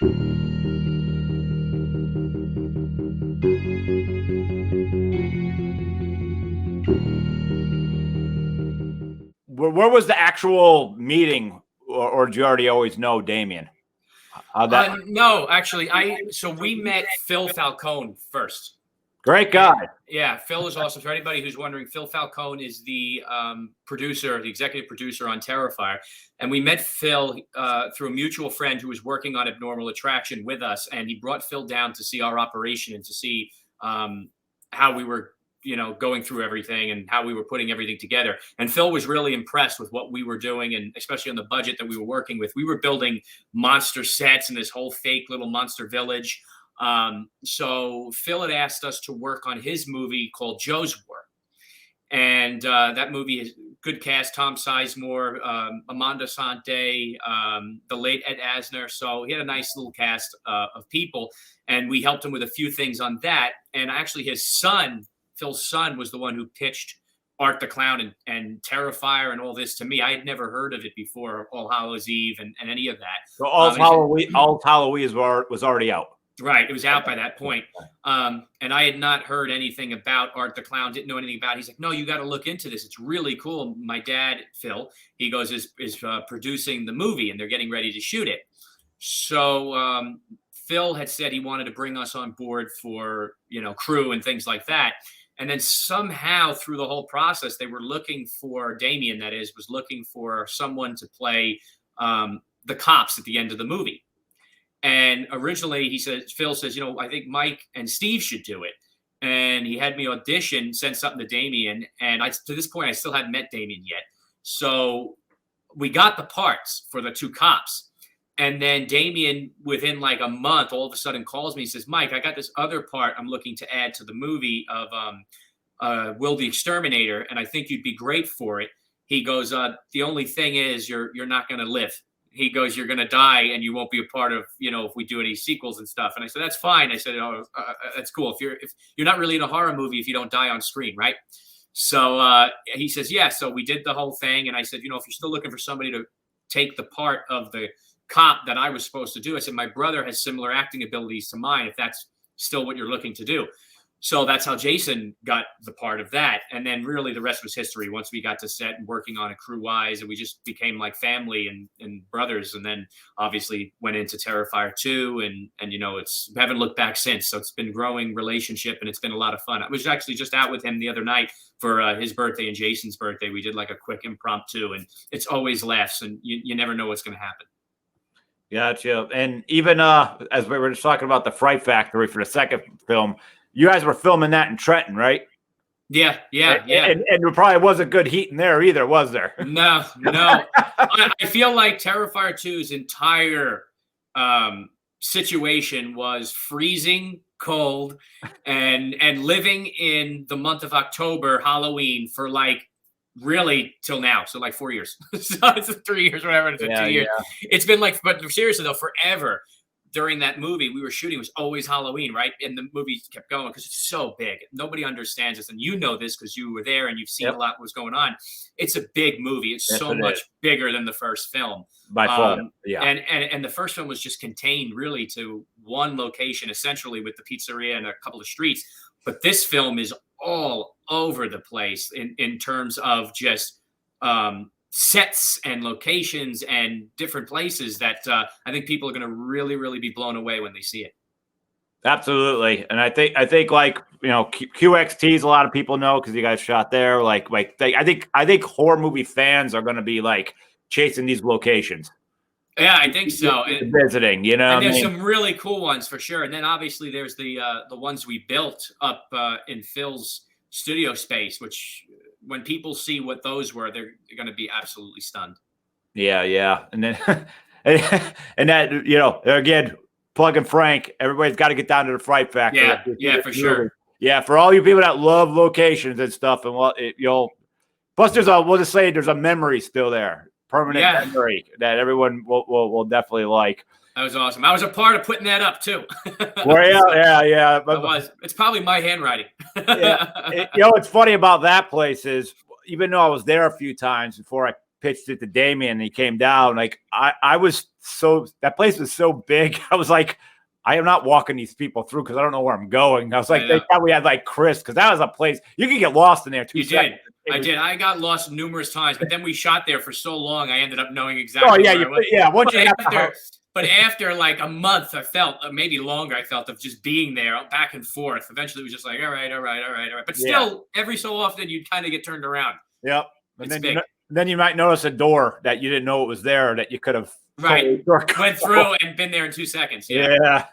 Where was the actual meeting, or did you already always know Damien? No, actually, so we met Phil Falcone first. Great guy. Yeah, Phil is awesome. For anybody who's wondering, Phil Falcone is the producer, the executive producer on Terrifier. And we met Phil through a mutual friend who was working on Abnormal Attraction with us. And he brought Phil down to see our operation and to see how we were, going through everything and how we were putting everything together. And Phil was really impressed with what we were doing, and especially on the budget that we were working with. We were building monster sets in this whole fake little monster village. So Phil had asked us to work on his movie called Joe's War. And that movie is good cast: Tom Sizemore, Amanda Sante, the late Ed Asner. So he had a nice little cast of people, and we helped him with a few things on that. And actually his son, Phil's son, was the one who pitched Art the Clown and Terrifier and all this to me. I had never heard of it before, All Hallows Eve and any of that. So All Hallows was already out. Right. It was out by that point. And I had not heard anything about Art the Clown, didn't know anything about it. He's like, no, you got to look into this. It's really cool. My dad, Phil, he goes, is producing the movie, and they're getting ready to shoot it. So Phil had said he wanted to bring us on board for, crew and things like that. And then somehow through the whole process, they were looking for, Damien, that is, was looking for someone to play the cops at the end of the movie. And originally Phil says, I think Mike and Steve should do it. And he had me audition, send something to Damien. And to this point, I still hadn't met Damien yet. So we got the parts for the two cops. And then Damien, within like a month, all of a sudden calls me and says, Mike, I got this other part I'm looking to add to the movie of Will the Exterminator, and I think you'd be great for it. He goes, the only thing is you're not going to live. He goes, you're going to die, and you won't be a part of, if we do any sequels and stuff. And I said, that's fine. I said, that's cool. If you're not really in a horror movie if you don't die on screen, right? So he says, yeah. So we did the whole thing, and I said, if you're still looking for somebody to take the part of the cop that I was supposed to do, I said, my brother has similar acting abilities to mine, if that's still what you're looking to do. So that's how Jason got the part of that. And then really the rest was history once we got to set and working on it crew-wise, and we just became like family and brothers. And then obviously went into Terrifier 2, and we haven't looked back since. So it's been growing relationship, and it's been a lot of fun. I was actually just out with him the other night for his birthday and Jason's birthday. We did like a quick impromptu, and it's always laughs, and you never know what's going to happen. Gotcha. And even as we were just talking about the Fright Factory for the second film, you guys were filming that in Trenton, right? Yeah. And there probably wasn't good heat in there either, was there? No. I feel like Terrifier 2's entire situation was freezing cold and living in the month of October, Halloween, for like really till now. So like 4 years. So it's 3 years, whatever. It's been 2 years. Yeah. It's been like, but seriously though, forever. During that movie we were shooting was always Halloween, right? And the movie kept going because it's so big. Nobody understands this. And this because you were there and you've seen a lot what was going on. It's a big movie. It's so much bigger than the first film. By far. Yeah. And the first film was just contained really to one location, essentially, with the pizzeria and a couple of streets. But this film is all over the place in terms of just sets and locations and different places that I think people are going to really, really be blown away when they see it. Absolutely. And I think like, QXTs, a lot of people know because you guys shot there. I think horror movie fans are going to be like chasing these locations. Yeah, I think so. And visiting, And there's some really cool ones for sure. And then obviously there's the ones we built up in Phil's studio space, which when people see what those were, they're going to be absolutely stunned. Yeah. And then, and that, again, plugging Frank, everybody's got to get down to the Fright Factory. Yeah, for sure. Yeah, for all you people that love locations and stuff, and plus we'll just say there's a memory still there, permanent memory that everyone will definitely like. That was awesome. I was a part of putting that up too. Well, yeah. It's probably my handwriting. What's funny about that place is, even though I was there a few times before I pitched it to Damien and he came down, like I was that place was so big. I was like, I am not walking these people through because I don't know where I'm going. I was like, they thought we had like Chris, because that was a place you could get lost in there too. You did. I did. I got lost numerous times, but then we shot there for so long, I ended up knowing exactly. Oh yeah, yeah. Once you but after like a month, I felt maybe longer. I felt of just being there, back and forth. Eventually, it was just like, all right. But still, every so often, you'd kind of get turned around. Yep. And then you might notice a door that you didn't know it was there that you could have went through and been there in 2 seconds. Yeah.